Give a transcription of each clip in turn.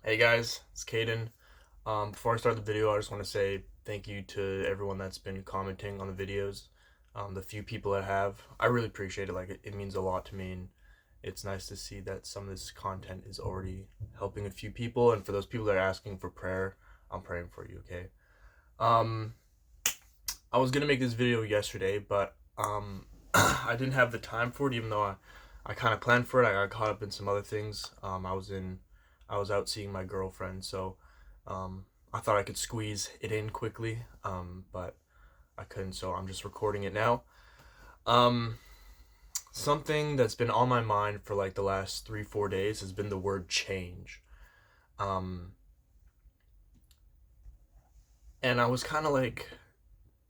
Hey guys, it's Caden. Before I start the video, I just want to say thank you to everyone that's been commenting on the videos. The few people that have, I really appreciate it. Like it means a lot to me, and it's nice to see that some of this content is already helping a few people. And for those people that are asking for prayer, I'm praying for you. Okay. Um, I was gonna make this video yesterday, but I didn't have the time for it, even though I kind of planned for it. I got caught up in some other things. I was out seeing my girlfriend, so I thought I could squeeze it in quickly, but I couldn't. So I'm just recording it now. Um, Something that's been on my mind for like the last 3 4 days has been the word change. Um, and I was kind of like,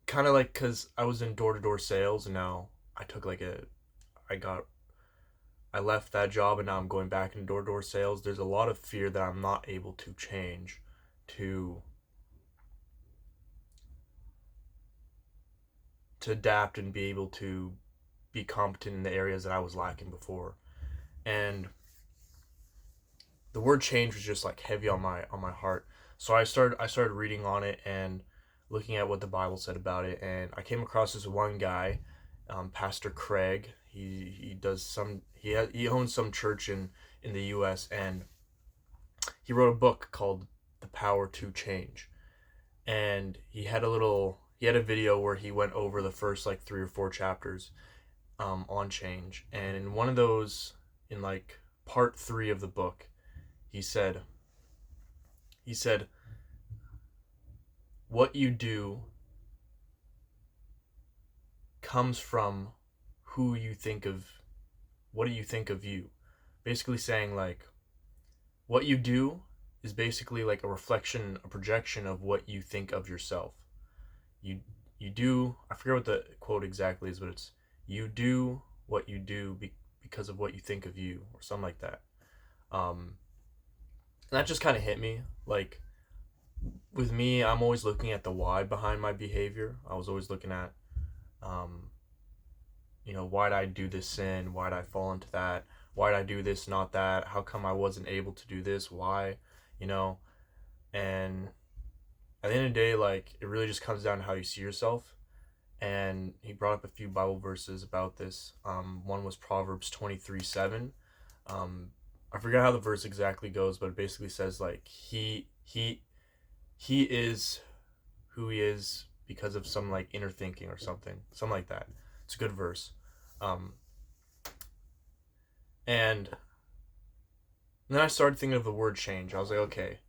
cause I was in door to door sales, and now I took like a, I got I left that job and now I'm going back into door to door sales. There's a lot of fear that I'm not able to change to adapt and be able to be competent in the areas that I was lacking before. And the word change was just like heavy on my heart. So I started reading on it and looking at what the Bible said about it, and I came across this one guy, Pastor Craig. He does some he owns some church in the U.S., and he wrote a book called The Power to Change. And he had a video where he went over the first like 3 or 4 chapters on change. And in one of those, in like part 3 of the book, he said he said what you do comes from who you think of, what do you think of you, basically saying like what you do is basically like a reflection, a projection of what you think of yourself. You you do, I forget what the quote exactly is, but it's you do what you do because of what you think of you, or something like that. And that just kind of hit me. Like with me, I'm always looking at the why behind my behavior. I was always looking at, um, why did I do this sin? Why did I fall into that? Why did I do this, not that? How come I wasn't able to do this? Why? You know, and at the end of the day, like it really just comes down to how you see yourself. And he brought up a few Bible verses about this. One was Proverbs 23:7. Um, I forget how the verse exactly goes, but it basically says like he is who he is because of some like inner thinking or something like that. It's a good verse. Um, and then I started thinking of the word change. I was like, okay,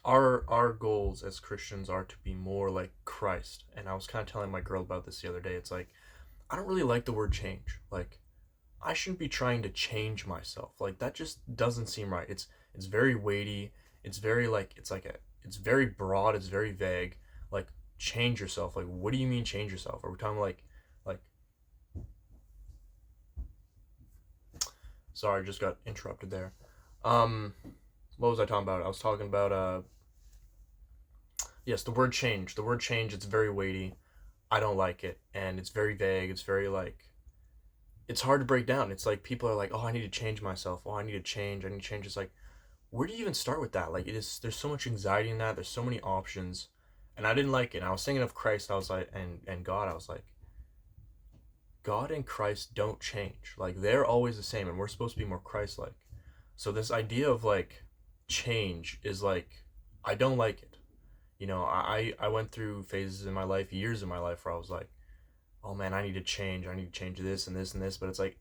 our goals as Christians are to be more like Christ. And I was kind of telling my girl about this the other day. It's like I don't really like the word change. Like I shouldn't be trying to change myself. Like that just doesn't seem right. It's very weighty. It's very like it's very broad. It's very vague. Like change yourself. Like what do you mean change yourself? Are we talking like sorry, I just got interrupted there. Um, what was I talking about? I was talking about yes, the word change. The word change. It's very weighty. I don't like it, and it's very vague. It's very like it's hard to break down. It's like people are like, oh, I need to change myself. Oh, I need to change. I need to change. It's like where do you even start with that? Like it is there's so much anxiety in that. There's so many options. And I didn't like it. And I was thinking of Christ, I was like and God, I was like, God and Christ don't change. Like they're always the same, and we're supposed to be more Christ like. So this idea of like change is like I don't like it. I went through phases in my life, years in my life where I was like, oh man, I need to change. I need to change this and this and this, but it's like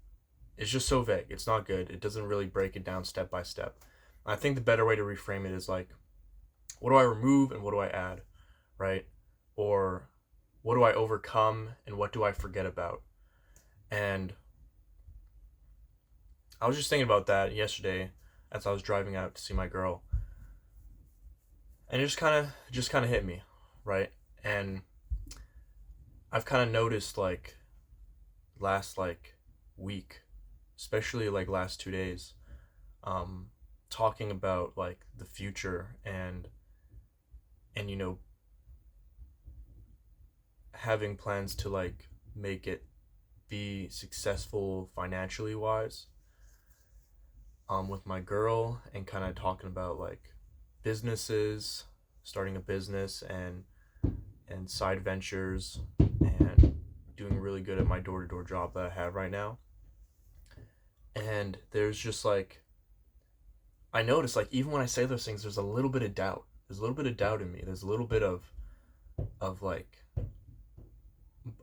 it's just so vague. It's not good. It doesn't really break it down step by step. I think the better way to reframe it is like, what do I remove and what do I add, right? Or what do I overcome and what do I forget about? And I was just thinking about that yesterday as I was driving out to see my girl, and it just kind of hit me, right? And I've kind of noticed like last like week, especially like last 2 days, um, talking about like the future and having plans to like make it be successful financially wise. with my girl and kind of talking about like businesses, starting a business and side ventures and doing really good at my door to door job that I have right now. And there's just like I notice like even when I say those things, there's a little bit of doubt. There's a little bit of doubt in me. There's a little bit of like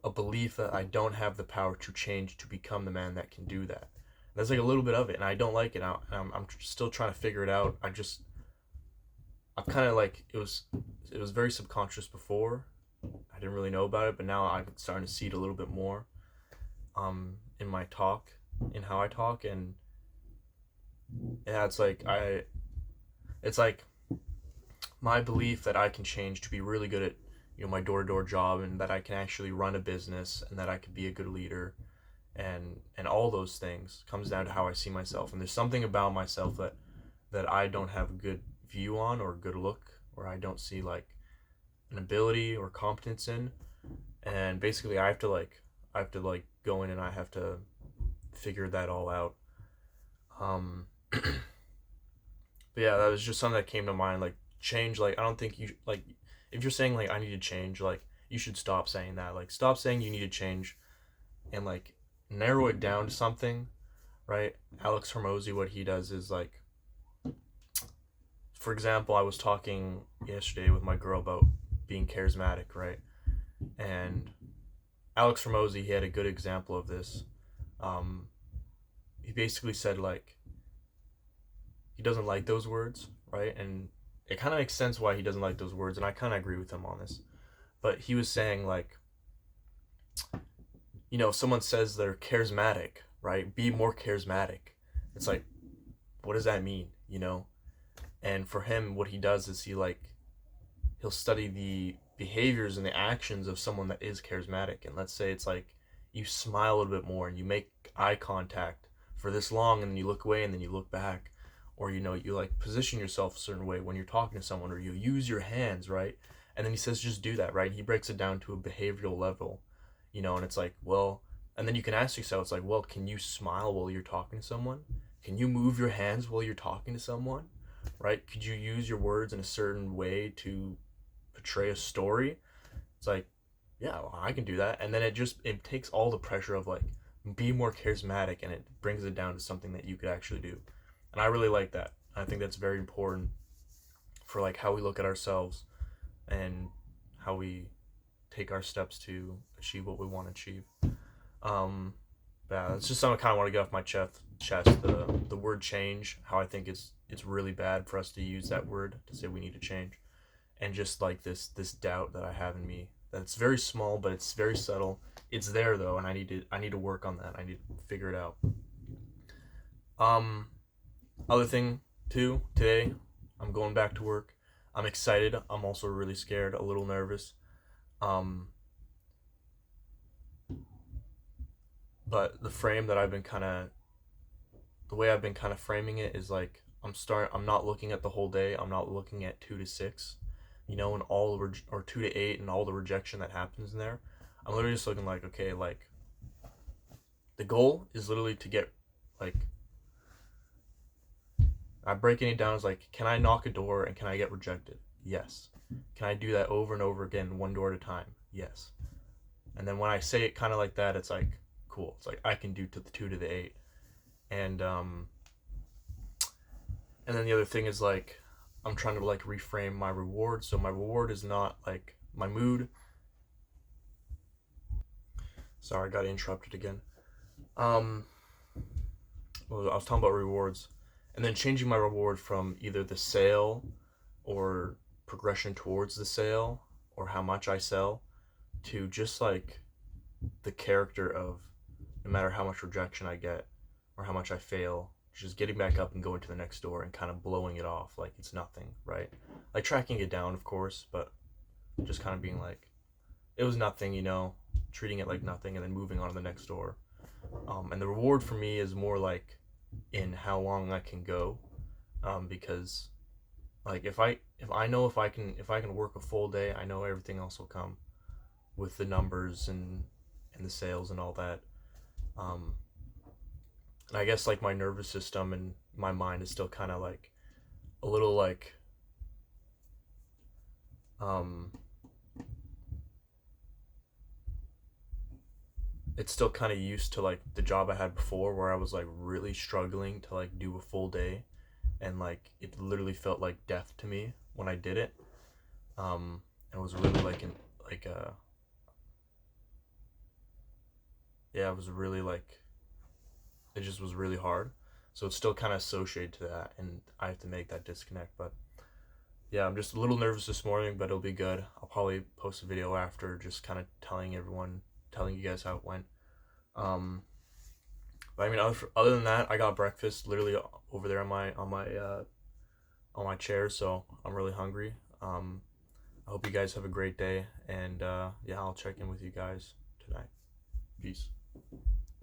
a belief that I don't have the power to change to become the man that can do that. There's like a little bit of it, and I don't like it. I'm still trying to figure it out. I've kind of like it was very subconscious before. I didn't really know about it, but now I'm starting to see it a little bit more in my talk, in how I talk, and yeah, it's like my belief that I can change to be really good at my door to door job, and that I can actually run a business, and that I could be a good leader, and all those things comes down to how I see myself. And there's something about myself that I don't have a good view on or a good look, or I don't see like an ability or competence in, and basically I have to like go in and I have to figure that all out. But yeah, that was just something that came to mind. Like change, like I don't think you like if you're saying like I need to change, like you should stop saying that. Like stop saying you need to change and like narrow it down to something, right? Alex Hermosi, what he does is like, for example, I was talking yesterday with my girl about being charismatic, right? And Alex Hermosi, he had a good example of this. Um, he basically said like he doesn't like those words, right? And it kind of makes sense why he doesn't like those words, and I kind of agree with him on this. But he was saying like, if someone says they're charismatic, right? Be more charismatic. It's like, what does that mean, And for him, what he does is he'll study the behaviors and the actions of someone that is charismatic. And let's say it's like you smile a little bit more and you make eye contact for this long, and then you look away and then you look back, or you like position yourself a certain way when you're talking to someone, or you use your hands, right? And then he says just do that, right? He breaks it down to a behavioral level, and it's like, well, and then you can ask yourself, it's like, well, can you smile while you're talking to someone? Can you move your hands while you're talking to someone? Right? Could you use your words in a certain way to portray a story? It's like, yeah, well, I can do that. And then it takes all the pressure of like be more charismatic, and it brings it down to something that you could actually do. And I really like that. I think that's very important for like how we look at ourselves and how we take our steps to achieve what we want to achieve. Um, yeah, it's just something I kind of want to get off my chest. The word change, how I think it's really bad for us to use that word to say we need to change, and just like this doubt that I have in me, that's very small but it's very subtle. It's there though, and I need to work on that. I need to figure it out. Um, Other thing too, today I'm going back to work. I'm excited. I'm also really scared, a little nervous. Um, but the way I've been kind of framing it is like I'm not looking at the whole day. I'm not looking at 2 to 6, and or 2 to 8 and all the rejection that happens in there. I'm literally just looking like, okay, like the goal is literally to get like I'm breaking it down as like, can I knock a door and can I get rejected? Yes. Can I do that over and over again, one door at a time? Yes. And then when I say it kind of like that, it's like cool. It's like I can do to the 2 to the 8, and and then the other thing is like I'm trying to like reframe my reward. So my reward is not like my mood. Sorry, I got interrupted again. Um, well, I was talking about rewards, and then changing my reward from either the sale or progression towards the sale or how much I sell to just like the character of no matter how much rejection I get or how much I fail, just getting back up and going to the next door and kind of blowing it off like it's nothing, right? Like tracking it down, of course, but just kind of being like, it was nothing, treating it like nothing and then moving on to the next door. And the reward for me is more like in how long I can go, because like if I know if I can work a full day, I know everything else will come with the numbers and the sales and all that. Um, And I guess like my nervous system and my mind is still kind of like a little like um it's still kind of used to like the job I had before where I was like really struggling to like do a full day, and like it literally felt like death to me when I did it. And it was really like an like yeah, it was really like it just was really hard. So it's still kind of associated to that, and I have to make that disconnect. But yeah, I'm just a little nervous this morning, but it'll be good. I'll probably post a video after, just kind of telling you guys how it went. Um, but I mean, other than that, I got breakfast literally over there on my chair, so I'm really hungry. I hope you guys have a great day, and yeah, I'll check in with you guys tonight. Peace.